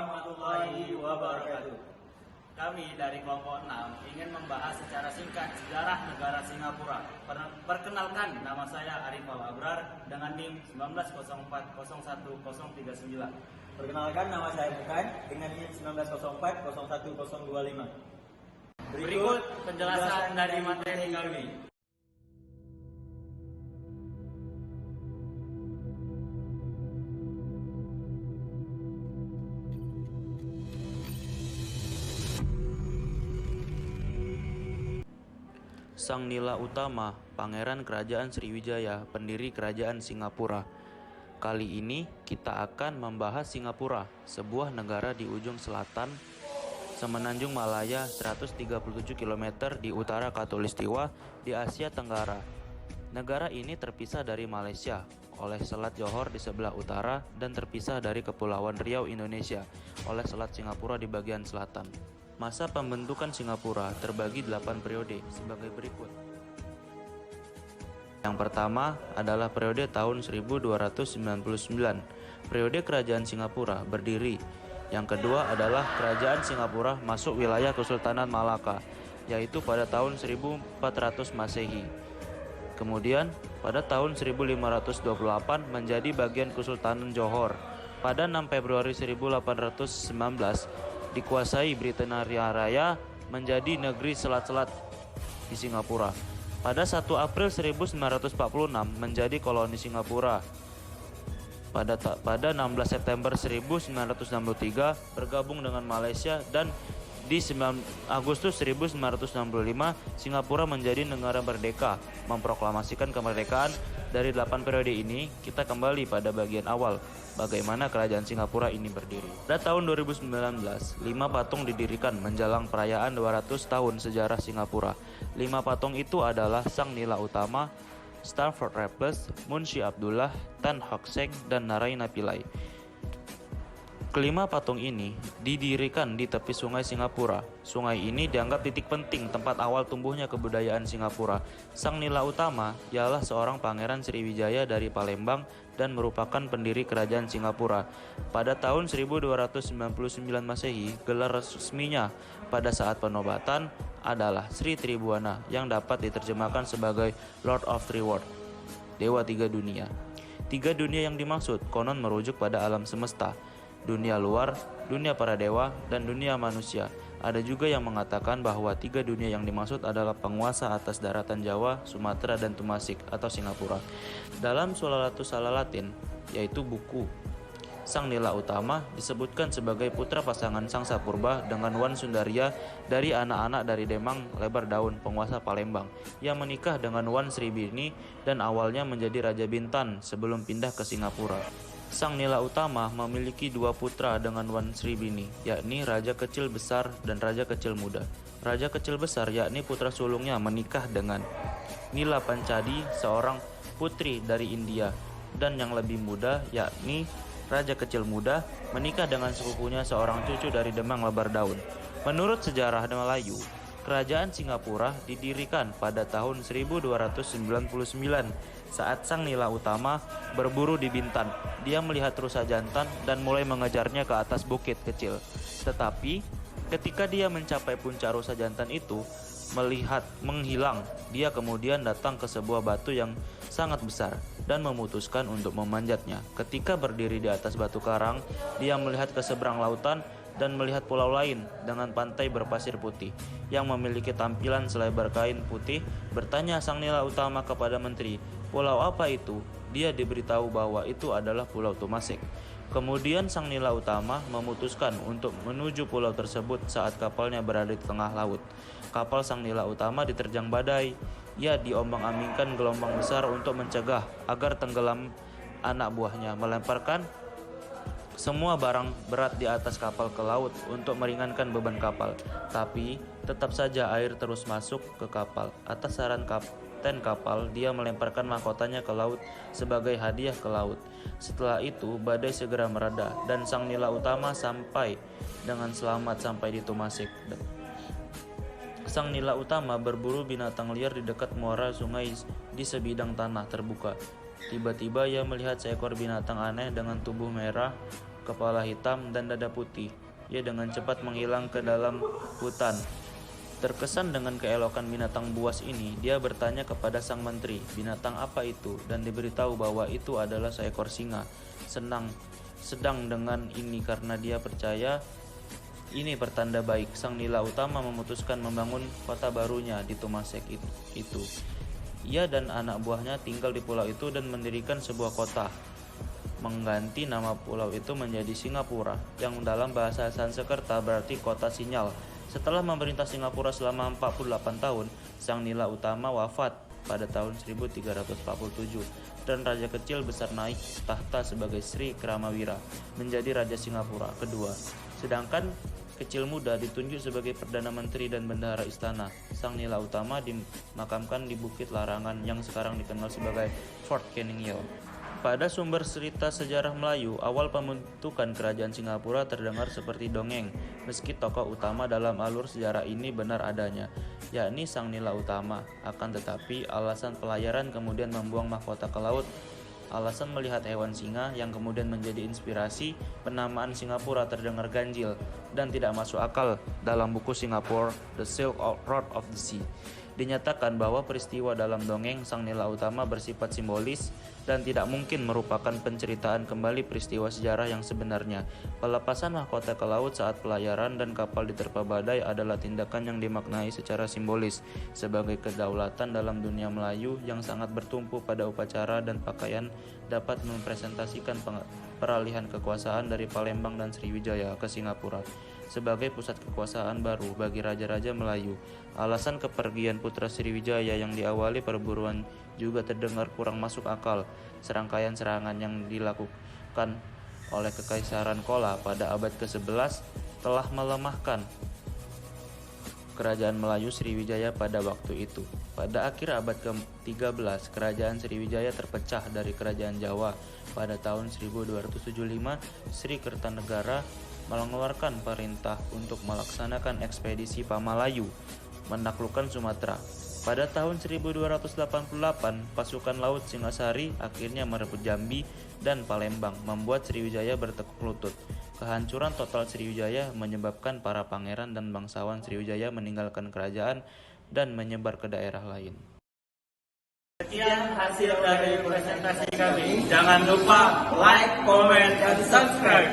warahmatullahi wabarakatuh. Kami dari kelompok 6 ingin membahas secara singkat sejarah negara Singapura. Perkenalkan, nama saya Arif Al-Abrar dengan NIM 1904010039. Perkenalkan, nama saya Bukan dengan NIM 1904010025. Berikut penjelasan dari materi kami. Sang Nila Utama, Pangeran Kerajaan Sriwijaya, pendiri Kerajaan Singapura. Kali ini kita akan membahas Singapura, sebuah negara di ujung selatan Semenanjung Malaya 137 km di utara Khatulistiwa di Asia Tenggara. Negara ini terpisah dari Malaysia oleh Selat Johor di sebelah utara dan terpisah dari Kepulauan Riau Indonesia oleh Selat Singapura di bagian selatan. Masa pembentukan Singapura terbagi 8 periode sebagai berikut. Yang pertama adalah periode tahun 1299. Periode Kerajaan Singapura berdiri. Yang kedua adalah Kerajaan Singapura masuk wilayah Kesultanan Malaka, yaitu pada tahun 1400 Masehi. Kemudian pada tahun 1528 menjadi bagian Kesultanan Johor. Pada 6 Februari 1819 dikuasai Britania Raya menjadi negeri selat-selat di Singapura. Pada 1 April 1946 menjadi koloni Singapura. Pada 16 September 1963 bergabung dengan Malaysia dan di 9 Agustus 1965 Singapura menjadi negara merdeka. Memproklamasikan kemerdekaan. Dari 8 periode ini kita kembali pada bagian awal, bagaimana kerajaan Singapura ini berdiri. Pada tahun 2019, 5 patung didirikan menjelang perayaan 200 tahun sejarah Singapura. 5 patung itu adalah Sang Nila Utama, Stamford Raffles, Munshi Abdullah, Tan Hock Seng, dan Naraina Pillai. Kelima patung ini didirikan di tepi sungai Singapura. Sungai ini dianggap titik penting tempat awal tumbuhnya kebudayaan Singapura. Sang Nila Utama ialah seorang pangeran Sriwijaya dari Palembang dan merupakan pendiri kerajaan Singapura. Pada tahun 1299 Masehi, gelar resminya pada saat penobatan adalah Sri Tribuana yang dapat diterjemahkan sebagai Lord of Three Worlds, Dewa Tiga Dunia. Tiga dunia yang dimaksud konon merujuk pada alam semesta, dunia luar, dunia para dewa, dan dunia manusia. Ada juga yang mengatakan bahwa tiga dunia yang dimaksud adalah penguasa atas daratan Jawa, Sumatera, dan Tumasik atau Singapura. Dalam Sulalatus Sala Latin, yaitu buku, Sang Nila Utama disebutkan sebagai putra pasangan Sangsa Purba dengan Wan Sundaria dari anak-anak dari Demang Lebar Daun, penguasa Palembang, yang menikah dengan Wan Sribini dan awalnya menjadi Raja Bintan sebelum pindah ke Singapura. Sang Nila Utama memiliki 2 putra dengan Wan Sribini, yakni Raja Kecil Besar dan Raja Kecil Muda. Raja Kecil Besar yakni putra sulungnya menikah dengan Nila Pancadi, seorang putri dari India, dan yang lebih muda yakni Raja Kecil Muda menikah dengan sepupunya seorang cucu dari Demang Lebar Daun. Menurut sejarah Melayu, Kerajaan Singapura didirikan pada tahun 1299 saat Sang Nila Utama berburu di Bintan. Dia melihat rusa jantan dan mulai mengejarnya ke atas bukit kecil. Tetapi ketika dia mencapai puncak rusa jantan itu melihat menghilang, dia kemudian datang ke sebuah batu yang sangat besar dan memutuskan untuk memanjatnya. Ketika berdiri di atas batu karang, dia melihat ke seberang lautan dan melihat pulau lain dengan pantai berpasir putih yang memiliki tampilan selebar kain putih. Bertanya Sang Nila Utama kepada menteri, "Pulau apa itu?" Dia diberitahu bahwa itu adalah Pulau Tumasik. Kemudian Sang Nila Utama memutuskan untuk menuju pulau tersebut saat kapalnya berada di tengah laut. Kapal Sang Nila Utama diterjang badai. Ia diombang-ambingkan gelombang besar untuk mencegah agar tenggelam. Anak buahnya melemparkan semua barang berat di atas kapal ke laut untuk meringankan beban kapal. Tapi tetap saja air terus masuk ke kapal. Atas saran kapten kapal, dia melemparkan mahkotanya ke laut sebagai hadiah ke laut. Setelah itu badai segera mereda dan Sang Nila Utama sampai dengan selamat sampai di Tumasik. Sang Nila Utama berburu binatang liar di dekat muara sungai di sebidang tanah terbuka. Tiba-tiba ia melihat seekor binatang aneh dengan tubuh merah kepala hitam dan dada putih. Ia dengan cepat menghilang ke dalam hutan. Terkesan dengan keelokan binatang buas ini, dia bertanya kepada sang menteri, binatang apa itu, dan diberitahu bahwa itu adalah seekor singa. Sedang dengan ini karena dia percaya ini pertanda baik, Sang Nila Utama memutuskan membangun kota barunya di Tumasek itu. Ia dan anak buahnya tinggal di pulau itu dan mendirikan sebuah kota, mengganti nama pulau itu menjadi Singapura, yang dalam bahasa Sanskerta berarti kota sinyal. Setelah memerintah Singapura selama 48 tahun, Sang Nila Utama wafat pada tahun 1347 dan raja kecil besar naik tahta sebagai Sri Kramawira, menjadi raja Singapura kedua. Sedangkan kecil muda ditunjuk sebagai Perdana Menteri dan Bendahara Istana. Sang Nila Utama dimakamkan di Bukit Larangan yang sekarang dikenal sebagai Fort Canning Hill. Pada sumber cerita sejarah Melayu, awal pembentukan kerajaan Singapura terdengar seperti dongeng, meski tokoh utama dalam alur sejarah ini benar adanya, yakni Sang Nila Utama. Akan tetapi, alasan pelayaran kemudian membuang mahkota ke laut. Alasan melihat hewan singa yang kemudian menjadi inspirasi penamaan Singapura terdengar ganjil dan tidak masuk akal. Dalam buku Singapore, The Silk Road of the Sea, dinyatakan bahwa peristiwa dalam dongeng Sang Nila Utama bersifat simbolis dan tidak mungkin merupakan penceritaan kembali peristiwa sejarah yang sebenarnya. Pelepasan mahkota ke laut saat pelayaran dan kapal diterpa badai adalah tindakan yang dimaknai secara simbolis sebagai kedaulatan dalam dunia Melayu yang sangat bertumpu pada upacara dan pakaian, dapat mempresentasikan peralihan kekuasaan dari Palembang dan Sriwijaya ke Singapura sebagai pusat kekuasaan baru bagi raja-raja Melayu. Alasan kepergian putra Sriwijaya yang diawali perburuan juga terdengar kurang masuk akal. Serangkaian serangan yang dilakukan oleh Kekaisaran Kola pada abad ke-11 telah melemahkan kerajaan Melayu Sriwijaya pada waktu itu. Pada akhir abad ke-13, kerajaan Sriwijaya terpecah dari kerajaan Jawa. Pada tahun 1275, Sri Kertanegara mengeluarkan perintah untuk melaksanakan ekspedisi Pamalayu menaklukkan Sumatera. Pada tahun 1288, pasukan laut Singasari akhirnya merebut Jambi dan Palembang, membuat Sriwijaya bertekuk lutut. Kehancuran total Sriwijaya menyebabkan para pangeran dan bangsawan Sriwijaya meninggalkan kerajaan dan menyebar ke daerah lain. Sekian hasil dari presentasi kami. Jangan lupa like, comment, dan subscribe.